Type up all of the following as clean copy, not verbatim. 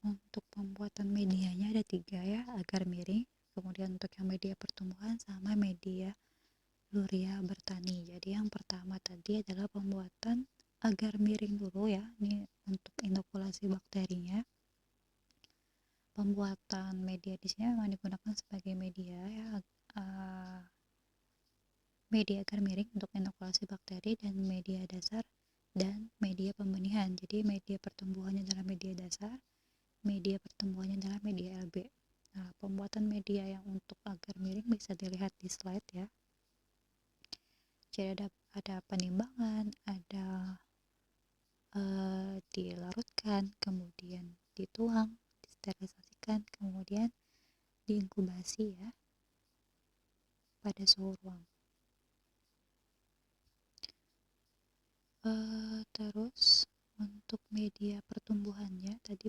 untuk pembuatan medianya ada 3 ya, agar miring, kemudian untuk yang media pertumbuhan sama media luria bertani. Jadi yang pertama tadi adalah pembuatan agar miring dulu ya, ini untuk inokulasi bakterinya. Pembuatan media di sini memang digunakan sebagai media ya, media agar miring untuk inokulasi bakteri, dan media dasar dan media pembenihan. Jadi media pertumbuhannya adalah media dasar, media pertumbuhannya adalah media LB. Nah, pembuatan media yang untuk agar miring bisa dilihat di slide ya. Jadi ada penimbangan, ada dilarutkan, kemudian dituang, disterilisasikan, kemudian diinkubasi ya pada suhu ruang. Terus untuk media pertumbuhannya tadi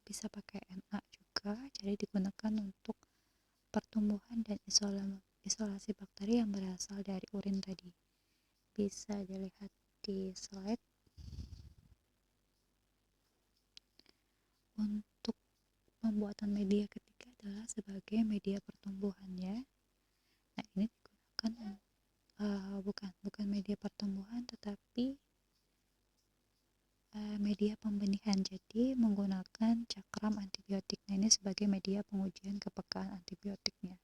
bisa pakai NA juga, jadi digunakan untuk pertumbuhan dan isolasi bakteri yang berasal dari urin tadi. Bisa dilihat di slide. Untuk pembuatan media ketiga adalah sebagai media pertumbuhannya. Nah, ini digunakan bukan media pertumbuhan, tetapi media pembenihan. Jadi menggunakan cakram antibiotik. Nah, ini sebagai media pengujian kepekaan antibiotiknya.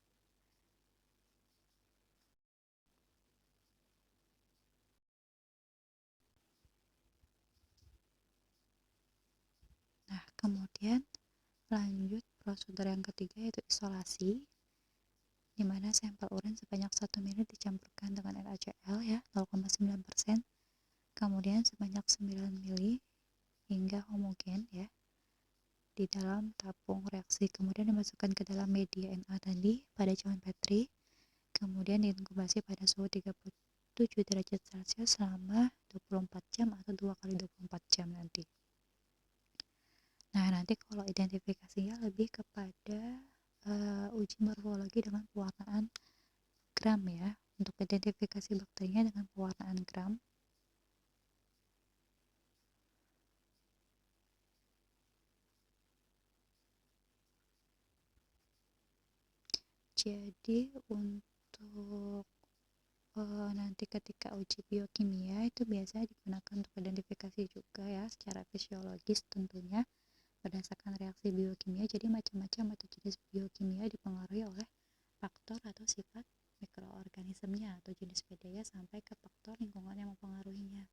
Nah, kemudian lanjut prosedur yang ketiga yaitu isolasi, di mana sampel urin sebanyak 1 ml dicampurkan dengan NaCl ya 0,9%, kemudian sebanyak 9 ml hingga homogen ya di dalam tabung reaksi, kemudian dimasukkan ke dalam media Na tadi pada cawan Petri, kemudian diinkubasi pada suhu 37 derajat Celcius selama 24 jam atau 2 kali 24 jam nanti. Nah, nanti kalau identifikasinya lebih kepada uji morfologi dengan pewarnaan gram ya, untuk identifikasi bakterinya dengan pewarnaan gram. Jadi untuk nanti ketika uji biokimia itu biasanya digunakan untuk identifikasi juga ya, secara fisiologis tentunya berdasarkan reaksi biokimia. Jadi macam-macam atau jenis biokimia dipengaruhi oleh faktor atau sifat mikroorganismenya atau jenis bedanya sampai ke faktor lingkungan yang mempengaruhinya.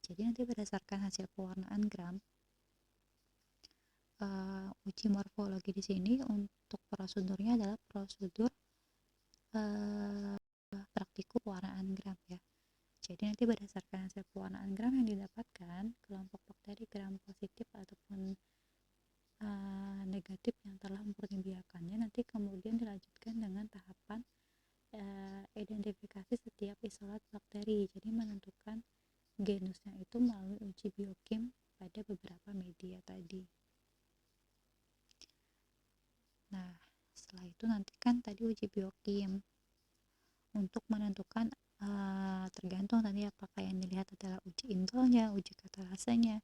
Jadi nanti berdasarkan hasil pewarnaan gram, uji morfologi di sini untuk prosedurnya adalah prosedur praktikum pewarnaan gram ya. Jadi nanti berdasarkan hasil pewarnaan gram yang didapatkan, kelompok bakteri gram positif ataupun negatif yang telah memperbiakannya nanti kemudian dilanjutkan dengan tahapan identifikasi setiap isolat bakteri. Jadi menentukan genusnya itu melalui uji biokim pada beberapa media tadi. Nah, setelah itu nanti kan tadi uji biokim untuk menentukan tergantung tadi apakah yang dilihat adalah uji indolnya, uji katalasanya,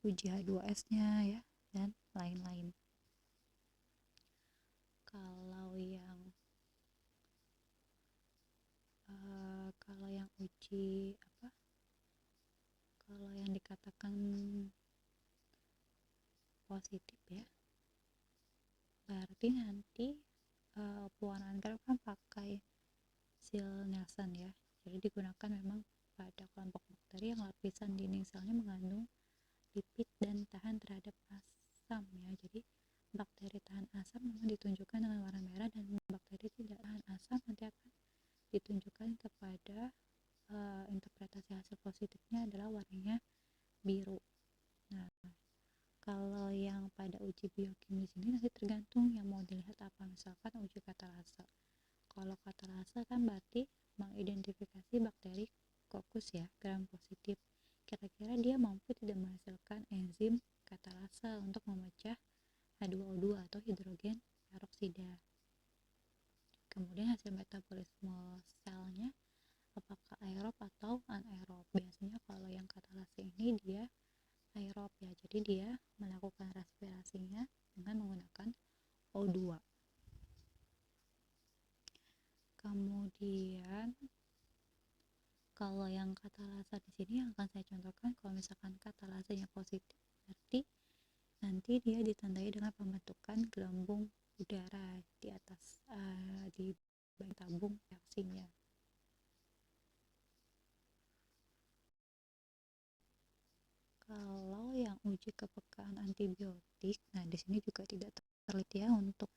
uji H2S-nya ya, dan lain-lain. Kalau yang uji kalau yang dikatakan positif ya, berarti nanti pewarnaan gram kan pakai sil Nielsen ya. Jadi digunakan memang pada kelompok bakteri yang lapisan dinding selnya mengandung lipid dan tahan terhadap asam ya. Jadi bakteri tahan asam memang ditunjukkan dengan warna merah, dan bakteri tidak tahan asam nanti akan ditunjukkan kepada interpretasi hasil positifnya adalah warnanya biru. Nah, kalau yang pada uji biokim di sini nanti tergantung yang mau dilihat apa. Misalkan uji katalase. Kalau katalase kan berarti mengidentifikasi bakteri kokus ya, gram positif. Kira-kira dia mampu tidak menghasilkan enzim katalase untuk memecah H2O2 atau hidrogen peroksida. Kemudian hasil metabolisme selnya apakah aerob atau anaerob. Biasanya kalau yang katalase ini dia aerob ya, jadi dia melakukan respirasinya dengan menggunakan O2. Kemudian kalau yang katalase di sini yang akan saya contohkan, kalau misalkan katalasenya positif berarti nanti dia ditandai dengan pembentukan gelembung udara di atas di bagian tabung reaksinya. Kalau yang uji kepekaan antibiotik, nah di sini juga tidak terliti ya untuk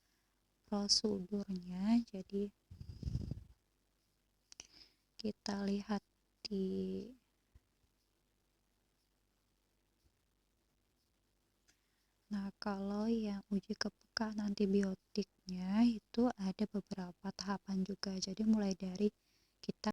prosedurnya, jadi kita lihat di kalau yang uji kepekaan antibiotiknya itu ada beberapa tahapan juga, jadi mulai dari kita